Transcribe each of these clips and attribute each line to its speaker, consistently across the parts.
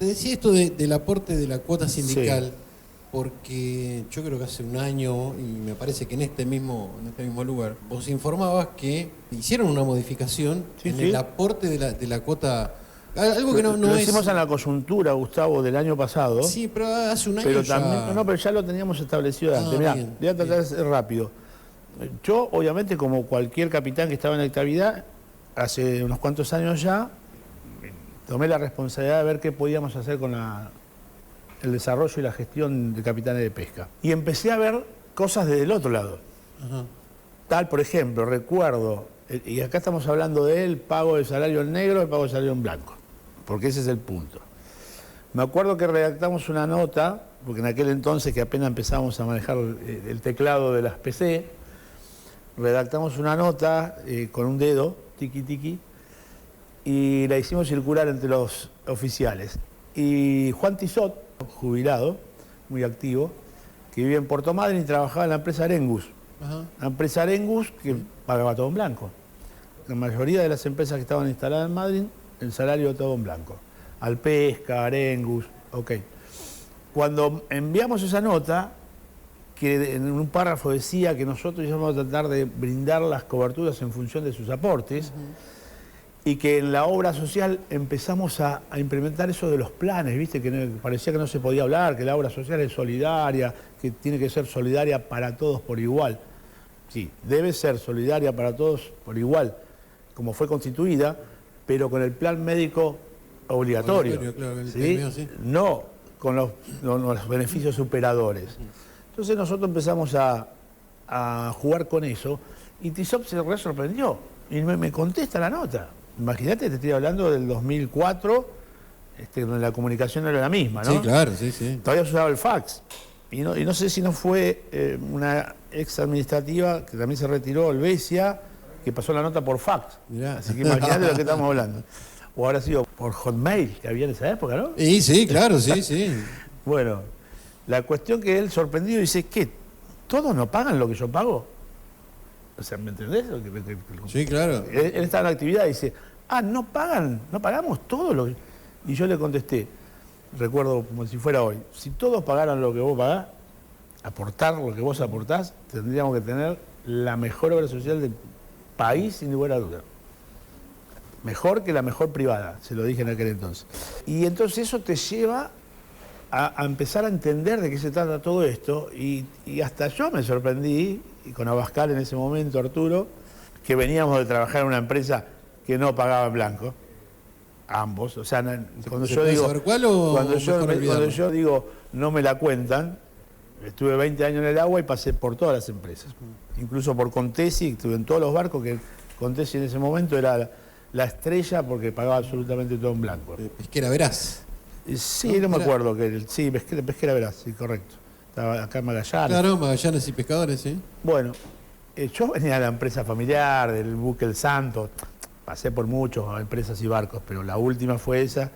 Speaker 1: Te decía esto del aporte de la cuota sindical,
Speaker 2: Sí.
Speaker 1: porque yo creo que hace un año, y me parece que en este mismo lugar, vos informabas que hicieron una modificación
Speaker 2: Sí,
Speaker 1: en
Speaker 2: sí.
Speaker 1: el aporte de la cuota, algo que no
Speaker 2: Lo
Speaker 1: es...
Speaker 2: hicimos en la coyuntura, Gustavo, del año pasado.
Speaker 1: Sí, pero hace un año
Speaker 2: Pero
Speaker 1: ya...
Speaker 2: también, no, pero ya lo teníamos establecido antes. Mirá,
Speaker 1: bien,
Speaker 2: voy a tratar de
Speaker 1: bien.
Speaker 2: ser rápido. Yo, obviamente, como cualquier capitán que estaba en actividad, hace unos cuantos años ya, tomé la responsabilidad de ver qué podíamos hacer con el desarrollo y la gestión de capitanes de pesca. Y empecé a ver cosas desde el otro lado.
Speaker 1: Ajá.
Speaker 2: Tal, por ejemplo, recuerdo, y acá estamos hablando del pago del salario en negro y el pago del salario en blanco, porque ese es el punto. Me acuerdo que redactamos una nota, porque en aquel entonces que apenas empezábamos a manejar el teclado de las PC, redactamos una nota con un dedo, tiqui tiqui, y la hicimos circular entre los oficiales. Y Juan Tizot, jubilado, muy activo, que vive en Puerto Madryn y trabajaba en la empresa Arengus.
Speaker 1: Ajá.
Speaker 2: La empresa Arengus que pagaba todo en blanco. La mayoría de las empresas que estaban instaladas en Madrid, el salario todo en blanco. Alpesca, Arengus, ok. Cuando enviamos esa nota, que en un párrafo decía que nosotros íbamos a tratar de brindar las coberturas en función de sus aportes, y que en la obra social empezamos a implementar eso de los planes, ¿viste? Parecía que no se podía hablar, que la obra social es solidaria, que tiene que ser solidaria para todos por igual. Sí, debe ser solidaria para todos por igual, como fue constituida, pero con el plan médico obligatorio,
Speaker 1: Claro, el
Speaker 2: ¿sí?
Speaker 1: mío, sí.
Speaker 2: No con los beneficios superadores. Entonces nosotros empezamos a jugar con eso y Tizop se re sorprendió y me contesta la nota. Imagínate, te estoy hablando del 2004, donde la comunicación no era la misma, ¿no?
Speaker 1: Sí, claro, sí, sí.
Speaker 2: Todavía se usaba el fax. Y no sé si no fue una ex administrativa que también se retiró, Helvecia, que pasó la nota por fax.
Speaker 1: Mirá.
Speaker 2: Así que imagínate de lo que estamos hablando. O habrá sido por Hotmail, que había en esa época, ¿no?
Speaker 1: Y sí, claro, sí, sí.
Speaker 2: Bueno, la cuestión que él sorprendido dice, ¿qué? ¿Todos no pagan lo que yo pago? O sea, ¿me entendés?
Speaker 1: Sí, claro.
Speaker 2: Él estaba en la actividad y dice, no pagan, no pagamos todo lo que... Y yo le contesté, recuerdo como si fuera hoy, si todos pagaran lo que vos pagás, aportar lo que vos aportás, tendríamos que tener la mejor obra social del país, sin lugar a duda. Mejor que la mejor privada, se lo dije en aquel entonces. Y entonces eso te lleva a empezar a entender de qué se trata todo esto, y hasta yo me sorprendí, y con Abascal en ese momento, Arturo, que veníamos de trabajar en una empresa que no pagaba en blanco, ambos. O sea, cuando yo digo,
Speaker 1: saber cuál o
Speaker 2: cuando
Speaker 1: mejor
Speaker 2: yo digo no me la cuentan, estuve 20 años en el agua y pasé por todas las empresas, incluso por Contesi, estuve en todos los barcos, que Contesi en ese momento era la estrella porque pagaba absolutamente todo en blanco.
Speaker 1: Pesquera Verás.
Speaker 2: Sí, no me acuerdo, sí, Pesquera Verás, sí, correcto. Estaba acá en Magallanes.
Speaker 1: Claro, Magallanes y Pescadores, sí.
Speaker 2: Bueno, yo venía de la empresa familiar, del buque El Santo, pasé por muchas empresas y barcos, pero la última fue esa.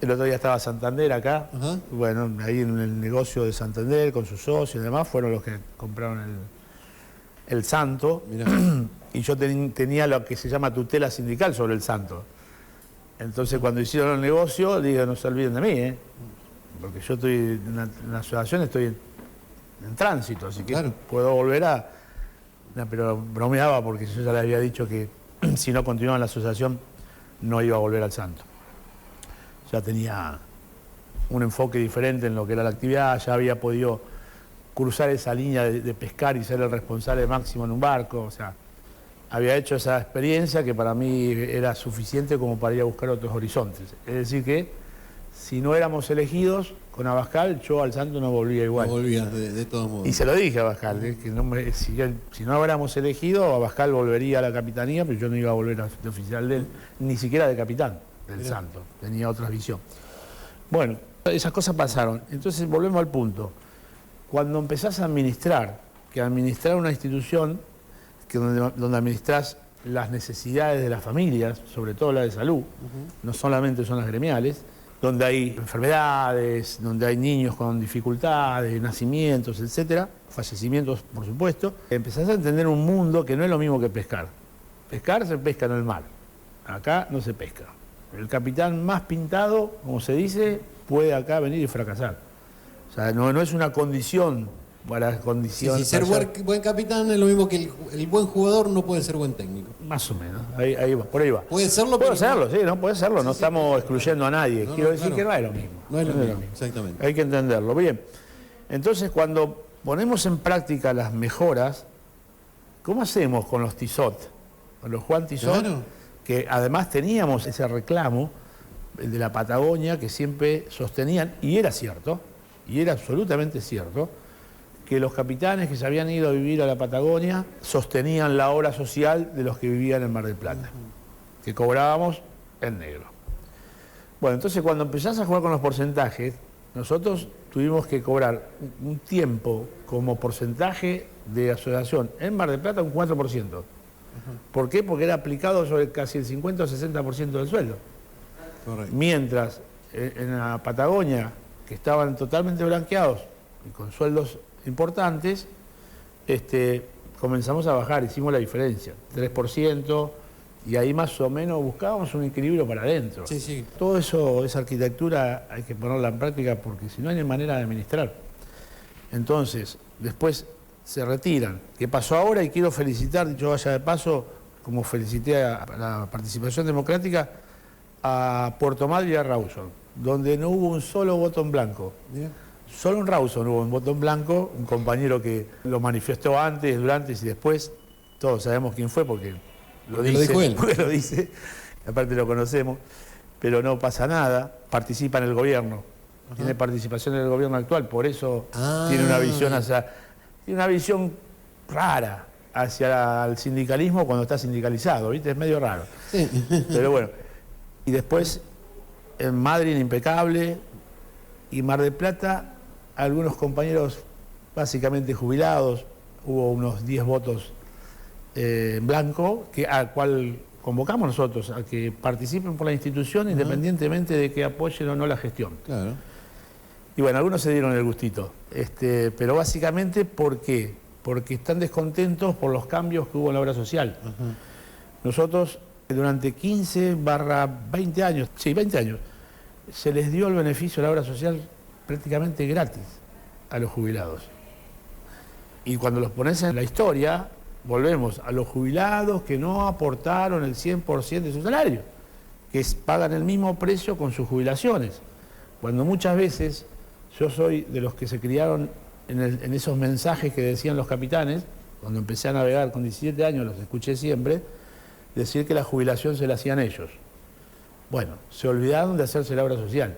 Speaker 2: El otro día estaba Santander acá,
Speaker 1: Ajá.
Speaker 2: bueno, ahí en el negocio de Santander con sus socios y demás, fueron los que compraron el Santo.
Speaker 1: Mirá.
Speaker 2: Y yo tenía lo que se llama tutela sindical sobre el Santo. Entonces cuando hicieron el negocio, digo, no se olviden de mí, porque yo estoy en la asociación, estoy en tránsito, así que
Speaker 1: Claro.
Speaker 2: puedo volver a... No, pero bromeaba porque yo ya le había dicho que si no continuaba en la asociación no iba a volver al Santo. Ya tenía un enfoque diferente en lo que era la actividad, ya había podido cruzar esa línea de pescar y ser el responsable máximo en un barco, o sea, había hecho esa experiencia que para mí era suficiente como para ir a buscar otros horizontes. Es decir que si no éramos elegidos con Abascal, yo al Santo no volvía igual.
Speaker 1: No volvías de todos modos.
Speaker 2: Y se lo dije a Abascal, que si no hubiéramos elegido, Abascal volvería a la capitanía, pero yo no iba a volver de oficial de él, ni siquiera de capitán del Santo, tenía otra visión. Bueno, esas cosas pasaron. Entonces volvemos al punto. Cuando empezás a administrar, que administrar una institución, donde administrás las necesidades de las familias, sobre todo la de salud, no solamente son las gremiales, donde hay enfermedades, donde hay niños con dificultades, nacimientos, etcétera, fallecimientos, por supuesto, empezás a entender un mundo que no es lo mismo que pescar. Pescar se pesca en el mar, acá no se pesca. El capitán más pintado, como se dice, puede acá venir y fracasar. O sea, no es una condición para condición.
Speaker 1: Sí, ser buen capitán es lo mismo que el buen jugador no puede ser buen técnico.
Speaker 2: Más o menos, ahí va, por ahí va.
Speaker 1: Puede serlo,
Speaker 2: puede serlo, sí, no puede serlo, no estamos excluyendo a nadie.
Speaker 1: No,
Speaker 2: Quiero decir
Speaker 1: claro.
Speaker 2: que no es lo mismo.
Speaker 1: No es lo mismo, exactamente.
Speaker 2: Hay que entenderlo. Bien, entonces cuando ponemos en práctica las mejoras, ¿cómo hacemos con los Tissot? Con los Juan Tissot,
Speaker 1: Claro.
Speaker 2: que además teníamos ese reclamo, el de la Patagonia, que siempre sostenían, y era cierto, y era absolutamente cierto, que los capitanes que se habían ido a vivir a la Patagonia sostenían la obra social de los que vivían en Mar del Plata, que cobrábamos en negro. Bueno, entonces cuando empezás a jugar con los porcentajes, nosotros tuvimos que cobrar un tiempo como porcentaje de asociación en Mar del Plata un 4%. ¿Por qué? Porque era aplicado sobre casi el 50 o 60% del sueldo.
Speaker 1: Correcto.
Speaker 2: Mientras en la Patagonia, que estaban totalmente blanqueados y con sueldos importantes, comenzamos a bajar, hicimos la diferencia, 3%, y ahí más o menos buscábamos un equilibrio para adentro.
Speaker 1: Sí, sí.
Speaker 2: Todo eso, esa arquitectura hay que ponerla en práctica porque si no hay manera de administrar. Entonces, después se retiran. ¿Qué pasó ahora? Y quiero felicitar, dicho vaya de paso, como felicité a la participación democrática, a Puerto Madryn y a Rawson, donde no hubo un solo voto en blanco.
Speaker 1: Bien.
Speaker 2: Solo en Rawson hubo un voto en blanco, un compañero que lo manifestó antes, durante y después. Todos sabemos quién fue porque lo
Speaker 1: dijo él.
Speaker 2: porque lo dice, aparte lo conocemos, pero no pasa nada, participa en el gobierno, tiene participación en el gobierno actual, por eso tiene una visión tiene una visión rara hacia el sindicalismo cuando está sindicalizado, ¿viste? Es medio raro.
Speaker 1: Sí.
Speaker 2: Pero bueno, y después en Madrid impecable, y Mar del Plata, algunos compañeros básicamente jubilados, hubo unos 10 votos en blanco, al cual convocamos nosotros a que participen por la institución independientemente de que apoyen o no la gestión.
Speaker 1: Claro.
Speaker 2: Y bueno, algunos se dieron el gustito, pero básicamente ¿por qué? Porque están descontentos por los cambios que hubo en la obra social. Nosotros durante 15/20 años, sí, 20 años, se les dio el beneficio de la obra social prácticamente gratis a los jubilados. Y cuando los pones en la historia, volvemos a los jubilados que no aportaron el 100% de su salario, que pagan el mismo precio con sus jubilaciones. Cuando muchas veces yo soy de los que se criaron en esos mensajes que decían los capitanes, cuando empecé a navegar con 17 años, los escuché siempre, decir que la jubilación se la hacían ellos. Bueno, se olvidaron de hacerse la obra social,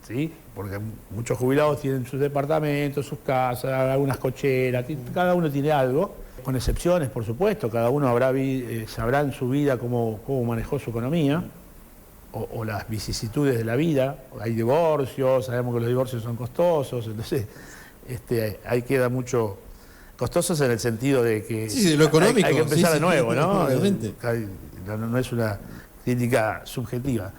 Speaker 2: ¿sí? Porque muchos jubilados tienen sus departamentos, sus casas, algunas cocheras, cada uno tiene algo, con excepciones, por supuesto, cada uno sabrá en su vida cómo manejó su economía, o las vicisitudes de la vida. Hay divorcios, sabemos que los divorcios son costosos, entonces ahí queda mucho... Costosos en el sentido de que
Speaker 1: Sí, de lo económico.
Speaker 2: hay que empezar
Speaker 1: Sí,
Speaker 2: de nuevo,
Speaker 1: sí,
Speaker 2: ¿no?
Speaker 1: obviamente.
Speaker 2: No es una crítica subjetiva.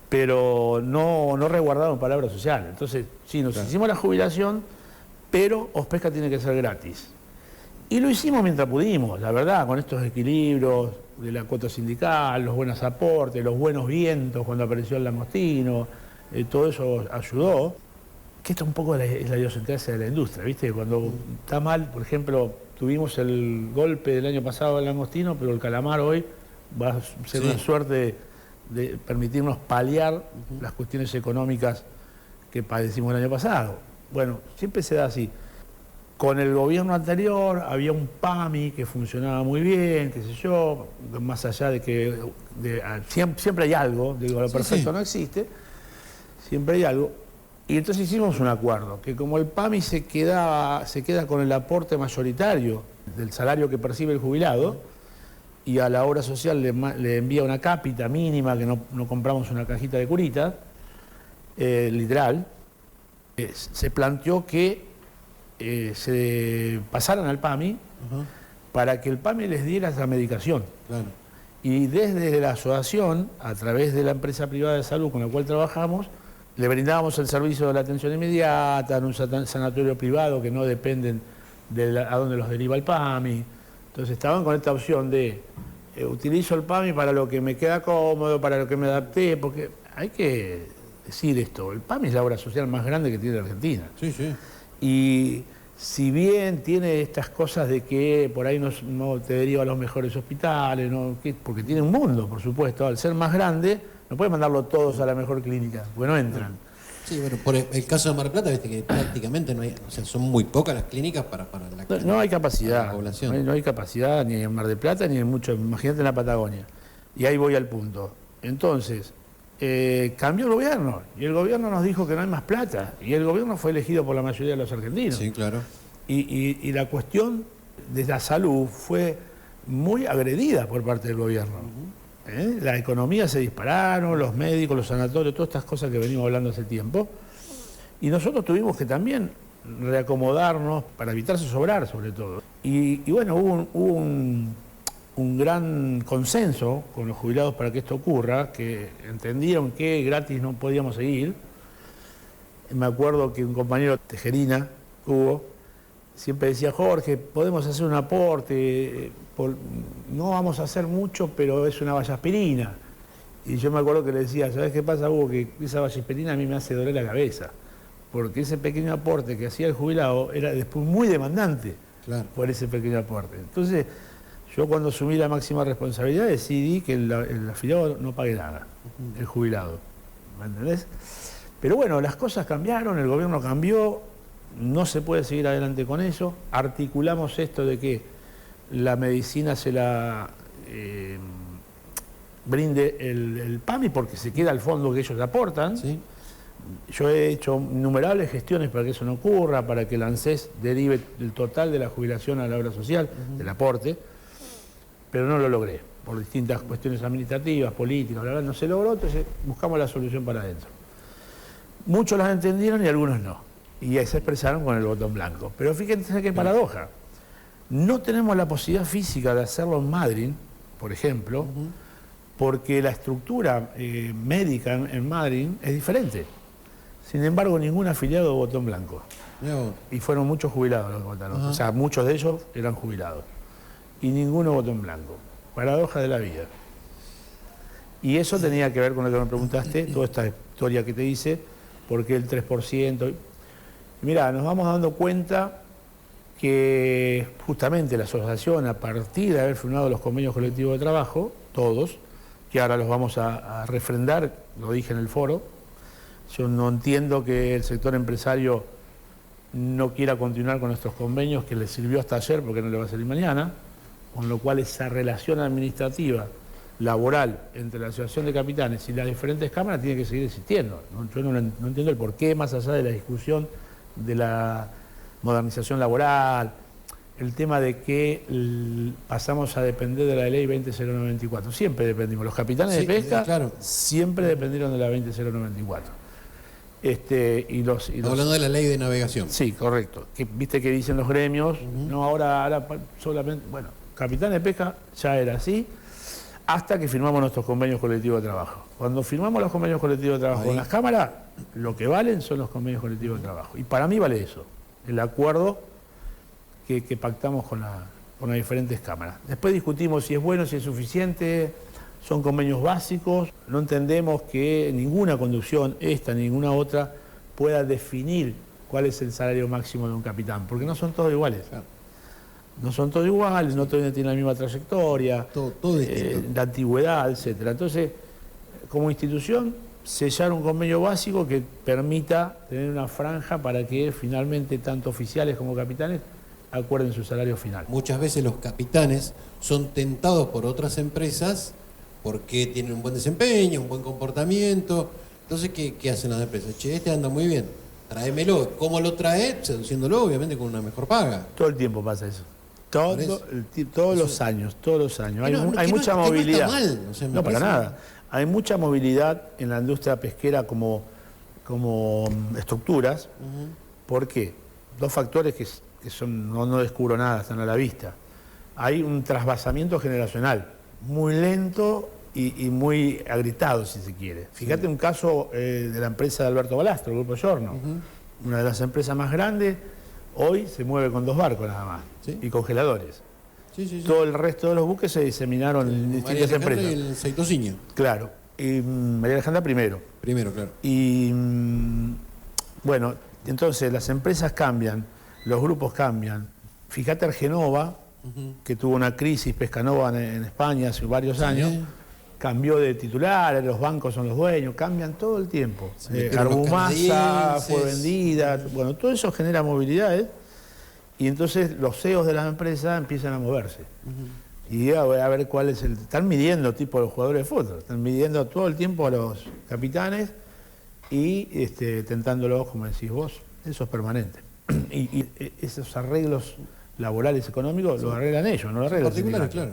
Speaker 2: Pero no resguardaron palabra social. Entonces, sí, nos hicimos la jubilación, pero Ospesca tiene que ser gratis. Y lo hicimos mientras pudimos, la verdad, con estos equilibrios de la cuota sindical, los buenos aportes, los buenos vientos cuando apareció el langostino, todo eso ayudó. Que esto un poco es la idiosincrasia de la industria, ¿viste? Cuando está mal, por ejemplo, tuvimos el golpe del año pasado del langostino, pero el calamar hoy va a ser una suerte de permitirnos paliar las cuestiones económicas que padecimos el año pasado. Bueno, siempre se da así. Con el gobierno anterior había un PAMI que funcionaba muy bien, qué sé yo, más allá de que siempre hay algo, digo, lo perfecto no existe, siempre hay algo. Y entonces hicimos un acuerdo, que como el PAMI se queda con el aporte mayoritario del salario que percibe el jubilado, y a la obra social le envía una cápita mínima, que no compramos una cajita de curitas, literal, se planteó que se pasaran al PAMI para que el PAMI les diera esa medicación.
Speaker 1: Claro.
Speaker 2: Y desde la asociación, a través de la empresa privada de salud con la cual trabajamos, le brindábamos el servicio de la atención inmediata en un sanatorio privado que no dependen a dónde los deriva el PAMI. Entonces estaban con esta opción de utilizo el PAMI para lo que me queda cómodo, para lo que me adapté, porque hay que decir esto, el PAMI es la obra social más grande que tiene Argentina.
Speaker 1: Sí, sí.
Speaker 2: Y si bien tiene estas cosas de que por ahí no te deriva a los mejores hospitales, porque tiene un mundo, por supuesto, al ser más grande, no puede mandarlo todos a la mejor clínica, porque no entran.
Speaker 1: Sí, bueno, por el caso de Mar del Plata, viste que prácticamente no hay, o sea, son muy pocas las clínicas para
Speaker 2: No hay capacidad,
Speaker 1: la población.
Speaker 2: no hay capacidad ni en Mar del Plata ni en mucho, imagínate en la Patagonia. Y ahí voy al punto. Entonces, cambió el gobierno y el gobierno nos dijo que no hay más plata y el gobierno fue elegido por la mayoría de los argentinos.
Speaker 1: Sí, claro.
Speaker 2: Y la cuestión de la salud fue muy agredida por parte del gobierno. La economía se dispararon, los médicos, los sanatorios, todas estas cosas que venimos hablando hace tiempo. Y nosotros tuvimos que también reacomodarnos para evitarse sobrar, sobre todo. Y bueno, hubo un gran consenso con los jubilados para que esto ocurra, que entendieron que gratis no podíamos seguir. Me acuerdo que un compañero Tejerina, Hugo, siempre decía, Jorge, podemos hacer un aporte, no vamos a hacer mucho, pero es una vallaspirina. Y yo me acuerdo que le decía, ¿sabes qué pasa, Hugo? Que esa vallaspirina a mí me hace doler la cabeza, porque ese pequeño aporte que hacía el jubilado era después muy demandante, claro, por ese pequeño aporte. Entonces, yo cuando asumí la máxima responsabilidad decidí que el afiliado no pague nada, el jubilado, ¿me entendés? Pero bueno, las cosas cambiaron, el gobierno cambió, no se puede seguir adelante con eso. Articulamos esto de que la medicina se la brinde el PAMI porque se queda al fondo que ellos aportan. ¿Sí? Yo he hecho innumerables gestiones para que eso no ocurra, para que el ANSES derive el total de la jubilación a la obra social, del aporte, pero no lo logré, por distintas cuestiones administrativas, políticas, bla, bla, no se logró, entonces buscamos la solución para adentro. Muchos las entendieron y algunos no. Y se expresaron con el botón blanco. Pero fíjense qué paradoja. No tenemos la posibilidad física de hacerlo en Madryn, por ejemplo, porque la estructura médica en Madryn es diferente. Sin embargo, ningún afiliado votó en blanco. Y fueron muchos jubilados los que votaron. O sea, muchos de ellos eran jubilados. Y ninguno votó en blanco. Paradoja de la vida. Y eso tenía que ver con lo que me preguntaste, toda esta historia que te hice, por qué el 3%. Mirá, nos vamos dando cuenta que justamente la asociación, a partir de haber firmado los convenios colectivos de trabajo, todos, que ahora los vamos a refrendar, lo dije en el foro, yo no entiendo que el sector empresario no quiera continuar con nuestros convenios que les sirvió hasta ayer porque no le va a servir mañana, con lo cual esa relación administrativa, laboral, entre la Asociación de Capitanes y las diferentes cámaras tiene que seguir existiendo. Yo no entiendo el porqué, más allá de la discusión de la modernización laboral, el tema de que pasamos a depender de la ley 20094. Siempre dependimos. Los capitanes de pesca siempre dependieron de la 20094.
Speaker 1: Hablando de la ley de navegación.
Speaker 2: Sí, correcto. Viste que dicen los gremios, no, ahora solamente... Bueno, capitán de pesca ya era así, hasta que firmamos nuestros convenios colectivos de trabajo. Cuando firmamos los convenios colectivos de trabajo con las cámaras, lo que valen son los convenios colectivos de trabajo. Y para mí vale eso, el acuerdo que pactamos con las diferentes cámaras. Después discutimos si es bueno, si es suficiente, son convenios básicos. No entendemos que ninguna conducción, esta ni ninguna otra, pueda definir cuál es el salario máximo de un capitán, porque no son todos iguales. Claro. No son todos iguales, no todos tienen la misma trayectoria, todo la antigüedad, etc. Entonces, como institución, sellar un convenio básico que permita tener una franja para que finalmente tanto oficiales como capitanes acuerden su salario final.
Speaker 1: Muchas veces los capitanes son tentados por otras empresas porque tienen un buen desempeño, un buen comportamiento. Entonces, ¿qué hacen las empresas? Che, este anda muy bien, tráemelo. ¿Cómo lo trae? Seduciéndolo, obviamente, con una mejor paga.
Speaker 2: Todo el tiempo pasa eso. Todos los años. Hay mucha movilidad.
Speaker 1: No está mal, o sea,
Speaker 2: no, para nada. Hay mucha movilidad en la industria pesquera como estructuras. ¿Por qué? Dos factores que son, no descubro nada, están a la vista. Hay un trasvasamiento generacional muy lento y muy agritado, si se quiere. Fíjate un caso de la empresa de Alberto Balastro, el Grupo Giorno, una de las empresas más grandes. Hoy se mueve con 2 barcos nada más, y congeladores. Todo el resto de los buques se diseminaron en distintas empresas.
Speaker 1: Y el Seitociño.
Speaker 2: Claro. Y María Alejandra primero.
Speaker 1: Primero, claro.
Speaker 2: Y bueno, entonces las empresas cambian, los grupos cambian. Fíjate Argenova, que tuvo una crisis, Pescanova en España hace varios años, cambió de titular, los bancos son los dueños, cambian todo el tiempo. Arbumasa fue vendida, bueno, todo eso genera movilidades y entonces los CEOs de las empresas empiezan a moverse. Y a ver cuál es el... Están midiendo tipo los jugadores de fútbol, están midiendo todo el tiempo a los capitanes y tentándolos, como decís vos, eso es permanente. Y esos arreglos laborales, económicos, los arreglan ellos, no los arreglan.
Speaker 1: Particulares, claro.